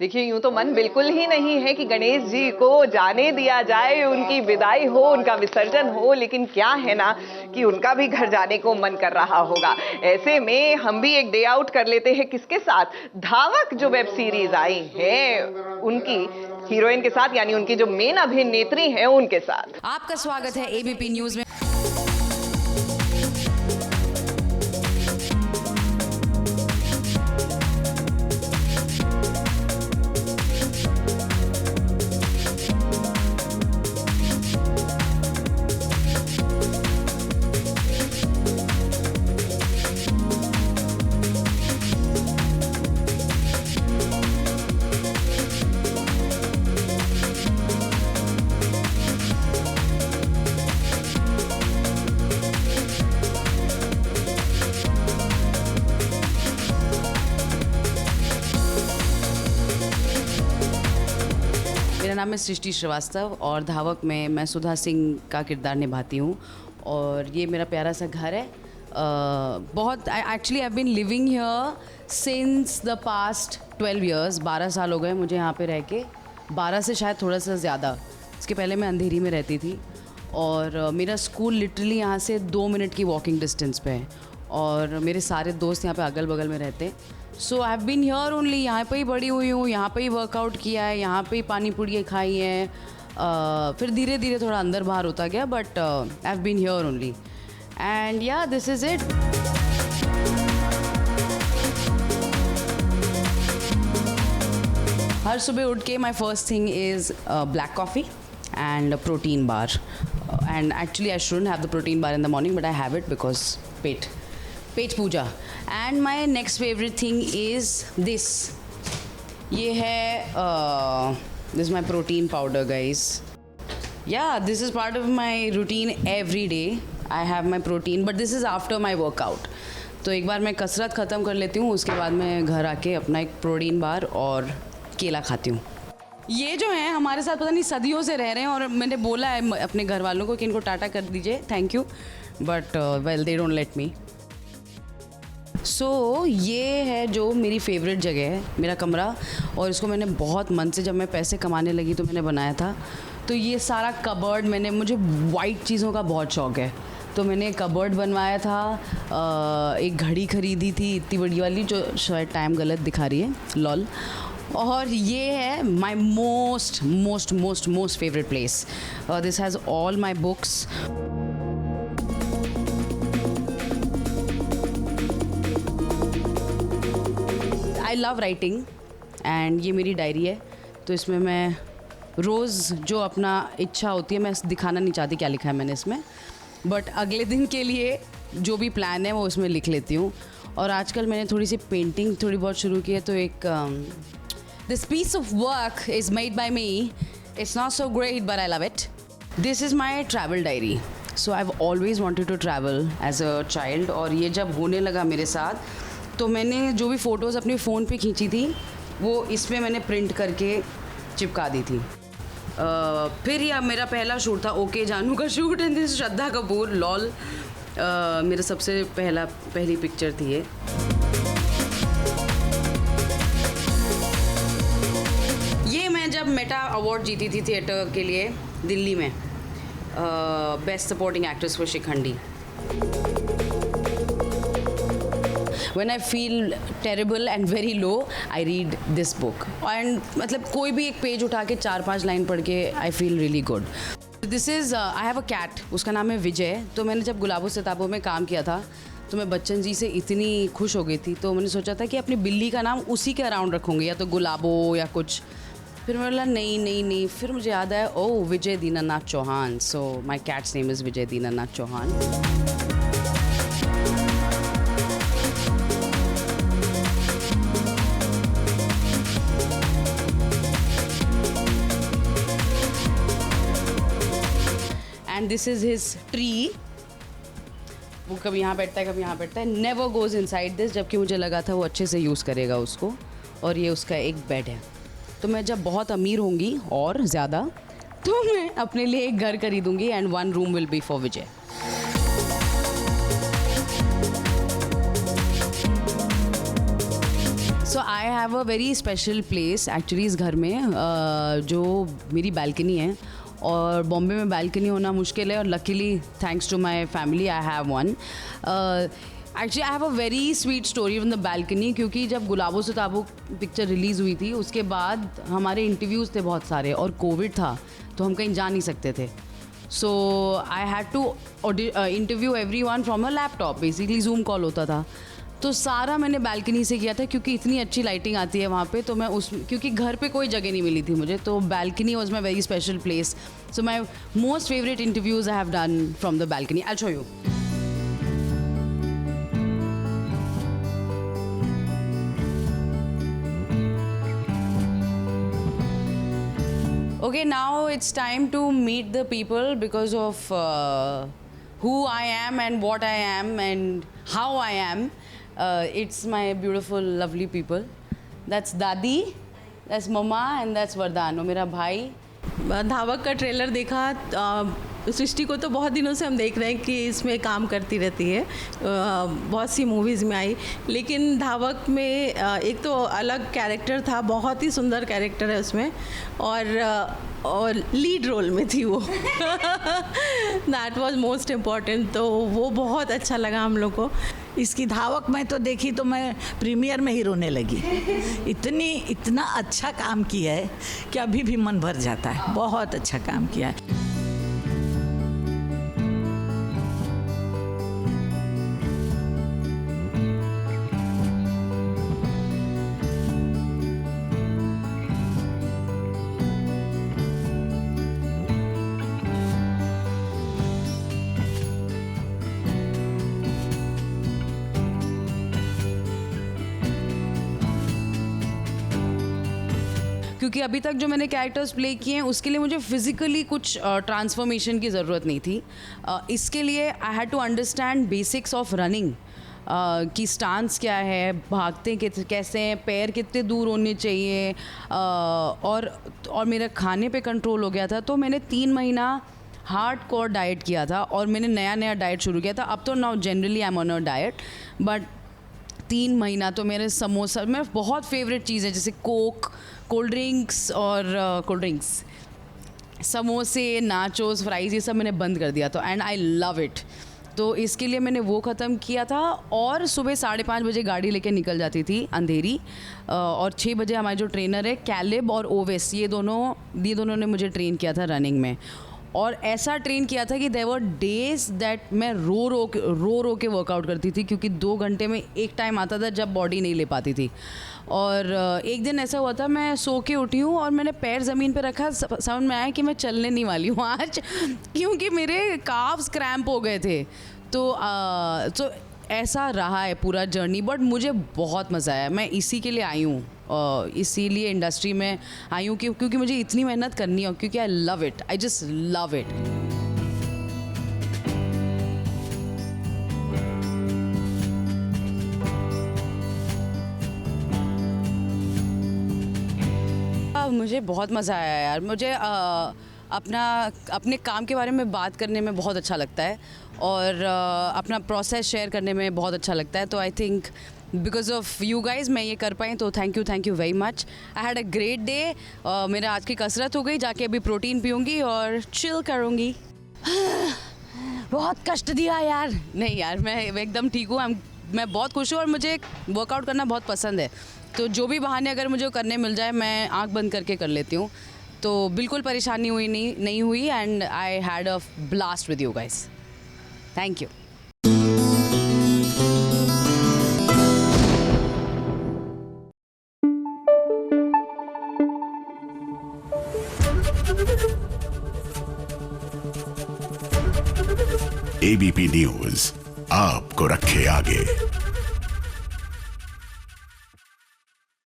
देखिए, यूँ तो मन बिल्कुल ही नहीं है कि गणेश जी को जाने दिया जाए, उनकी विदाई हो, उनका विसर्जन हो, लेकिन क्या है ना कि उनका भी घर जाने को मन कर रहा होगा। ऐसे में हम भी एक डे आउट कर लेते हैं किसके साथ? धावक जो वेब सीरीज आई है, उनकी हीरोइन के साथ, यानी उनकी जो मेन अभिनेत्री हैं, उनके साथ। आपका स्वागत है एबीपी न्यूज में। मेरा नाम है सृष्टि श्रीवास्तव और धावक में मैं सुधा सिंह का किरदार निभाती हूँ और ये मेरा प्यारा सा घर है। बहुत actually I been living here since the past 12 years। 12 साल हो गए मुझे यहाँ पे रह के, 12 से शायद थोड़ा सा ज़्यादा। इसके पहले मैं अंधेरी में रहती थी और मेरा स्कूल लिटरली यहाँ से 2 मिनट की वॉकिंग डिस्टेंस पे है और मेरे सारे दोस्त यहाँ पे अगल बगल में रहते हैं। So I have been here only, यहाँ पे ही बड़ी हुई हूँ, यहाँ पे ही वर्कआउट किया है, यहाँ पे ही पानी पूड़ियाँ खाई हैं। फिर धीरे धीरे थोड़ा अंदर बाहर होता गया, but I have been here only and yeah this is it. हर सुबह उठ के my first thing is black coffee and a protein bar, and actually I shouldn't have the protein bar in the morning, but I have it because pet puja. And my next favorite thing is this. ये है this is my protein powder, guys. Yeah, this is part of my routine every day. I have my protein, but this is after my workout. तो एक बार मैं कसरत ख़त्म कर लेती हूँ, उसके बाद मैं घर आके अपना एक प्रोटीन बार और केला खाती हूँ। ये जो हैं हमारे साथ पता नहीं सदियों से रह रहे हैं और मैंने बोला है अपने घर वालों को कि इनको टाटा कर दीजिए, thank you, but well they don't let me. So ये है जो मेरी फेवरेट जगह है, मेरा कमरा, और इसको मैंने बहुत मन से, जब मैं पैसे कमाने लगी तो मैंने बनाया था। तो ये सारा कबर्ड मुझे वाइट चीज़ों का बहुत शौक़ है, तो मैंने कबर्ड बनवाया था। एक घड़ी ख़रीदी थी इतनी बड़ी वाली, जो शायद टाइम गलत दिखा रही है, लॉल। और ये है my most favourite place. This has all my books. I love writing and ये मेरी डायरी है, तो इसमें मैं रोज़ जो अपना इच्छा होती है, मैं दिखाना नहीं चाहती क्या लिखा है मैंने इसमें, बट अगले दिन के लिए जो भी प्लान है वो उसमें लिख लेती हूँ। और आजकल मैंने थोड़ी सी पेंटिंग थोड़ी बहुत शुरू की है, तो एक this piece of work is made by me. It's not so great, but I love it. This is my travel diary. So I've always wanted to travel as a child, और ये जब होने लगा मेरे साथ, तो मैंने जो भी फ़ोटोज़ अपने फ़ोन पे खींची थी वो इसमें मैंने प्रिंट करके चिपका दी थी। फिर यह मेरा पहला शूट था ओके जानू का shoot, and this Shraddha Kapoor, lol. मेरा सबसे पहली पिक्चर थी ये। जब मेटा अवार्ड जीती थी थिएटर के लिए दिल्ली में, best supporting actress for Shikhandi. When I feel terrible and very low, I read this book. And मतलब कोई भी एक पेज उठा के 4-5 लाइन पढ़ के I feel really good. This is I have a cat. उसका नाम है विजय। तो मैंने जब गुलाबों सिताबों में काम किया था, तो मैं बच्चन जी से इतनी खुश हो गई थी, तो मैंने सोचा था कि अपनी बिल्ली का नाम उसी के अराउंड रखूँगी, या तो गुलाबो या कुछ। फिर मैं बोला नहीं, फिर मुझे याद आया, ओ Vijay Dinanath Chauhan, so my cat's name is Vijay Dinanath Chauhan. And this is his tree. वो कभी यहाँ बैठता है, कभी यहाँ बैठता है, नेवर गोज़ इनसाइड दिस, जबकि मुझे लगा था वो अच्छे से यूज़ करेगा उसको। और ये उसका एक बेड है। तो मैं जब बहुत अमीर होंगी और ज़्यादा, तो मैं अपने लिए एक घर खरीदूँगी and 1 room will be for Vijay. So I have a very special place actually इस घर में, जो मेरी बालकनी है, और बॉम्बे में बालकनी होना मुश्किल है, और luckily thanks to my family I have one. Actually I have a very sweet story from the balcony, क्योंकि जब गुलाबों से ताबूक पिक्चर रिलीज़ हुई थी उसके बाद हमारे इंटरव्यूज़ थे बहुत सारे, और कोविड था तो हम कहीं जा नहीं सकते थे. So I had to interview everyone from a laptop, basically Zoom call होता था. तो सारा मैंने बालकनी से किया था, क्योंकि इतनी अच्छी लाइटिंग आती है वहाँ पे. तो मैं क्योंकि घर पे कोई जगह नहीं मिली थी मुझे, तो balcony was my very special place. So my most favourite interviews I have done from the balcony. I show you. Okay, now it's time to meet the people because of who I am and what I am and how I am. It's my beautiful, lovely people. That's Dadi, that's Mama, and that's Vardhan, मेरा भाई. धावक का trailer देखा. सृष्टि को तो बहुत दिनों से हम देख रहे हैं कि इसमें काम करती रहती है, बहुत सी मूवीज़ में आई, लेकिन धावक में एक तो अलग कैरेक्टर था, बहुत ही सुंदर कैरेक्टर है उसमें, और लीड रोल में थी वो. That was most important. तो वो बहुत अच्छा लगा हम लोग को. इसकी धावक मैं तो देखी तो मैं प्रीमियर में ही रोने लगी. इतना अच्छा काम किया है कि अभी भी मन भर जाता है. बहुत अच्छा काम किया है. क्योंकि अभी तक जो मैंने कैरेक्टर्स प्ले किए हैं उसके लिए मुझे फिज़िकली कुछ ट्रांसफॉर्मेशन की ज़रूरत नहीं थी. इसके लिए I had to understand basics of running, कि स्टांस क्या है, भागते कैसे हैं, पैर कितने दूर होने चाहिए, और मेरा खाने पे कंट्रोल हो गया था. तो मैंने 3 महीना हार्ड कोर डाइट किया था, और मैंने नया डाइट शुरू किया था. अब तो now generally I am on a diet, but 3 महीना तो मेरे समोसा, मेरा बहुत फेवरेट चीज़ है, जैसे कोक, कोल्ड ड्रिंक्स, समोसे, नाचोस, फ्राइज़, ये सब मैंने बंद कर दिया था. And I love it. तो इसके लिए मैंने वो ख़त्म किया था, और सुबह 5:30 बजे गाड़ी लेके निकल जाती थी अंधेरी, और 6 बजे हमारे जो ट्रेनर है कैलिब और ओवेस, ये दोनों ने मुझे ट्रेन किया था रनिंग में. और ऐसा ट्रेन किया था कि देयर वर डेज दैट मैं रो के वर्कआउट करती थी, क्योंकि 2 घंटे में एक टाइम आता था जब बॉडी नहीं ले पाती थी. और एक दिन ऐसा हुआ था, मैं सो के उठी हूँ और मैंने पैर ज़मीन पे रखा, समझ में आया कि मैं चलने नहीं वाली हूँ आज, क्योंकि मेरे काफ्स क्रैम्प हो गए थे. तो ऐसा रहा है पूरा जर्नी, बट मुझे बहुत मज़ा आया. मैं इसी के लिए आई हूँ, इसीलिए इंडस्ट्री में आई हूँ, क्योंकि मुझे इतनी मेहनत करनी है, क्योंकि I love it. I just love it. मुझे बहुत मज़ा आया यार. मुझे अपने काम के बारे में बात करने में बहुत अच्छा लगता है, और अपना प्रोसेस शेयर करने में बहुत अच्छा लगता है. तो I think because of you guys मैं ये कर पाई, तो thank you very much. I had a great day. मेरा आज की कसरत हो गई, जाके अभी प्रोटीन पीऊँगी और चिल करूँगी. बहुत कष्ट दिया यार. नहीं यार, मैं एकदम ठीक हूँ. मैं बहुत खुश हूँ, और मुझे वर्कआउट करना बहुत पसंद है. तो जो भी बहाने अगर मुझे करने मिल जाए, मैं आंख बंद करके कर लेती हूँ. तो बिल्कुल परेशानी नहीं हुई, and I had a blast with you guys. Thank you. ABP news आपको रखे आगे.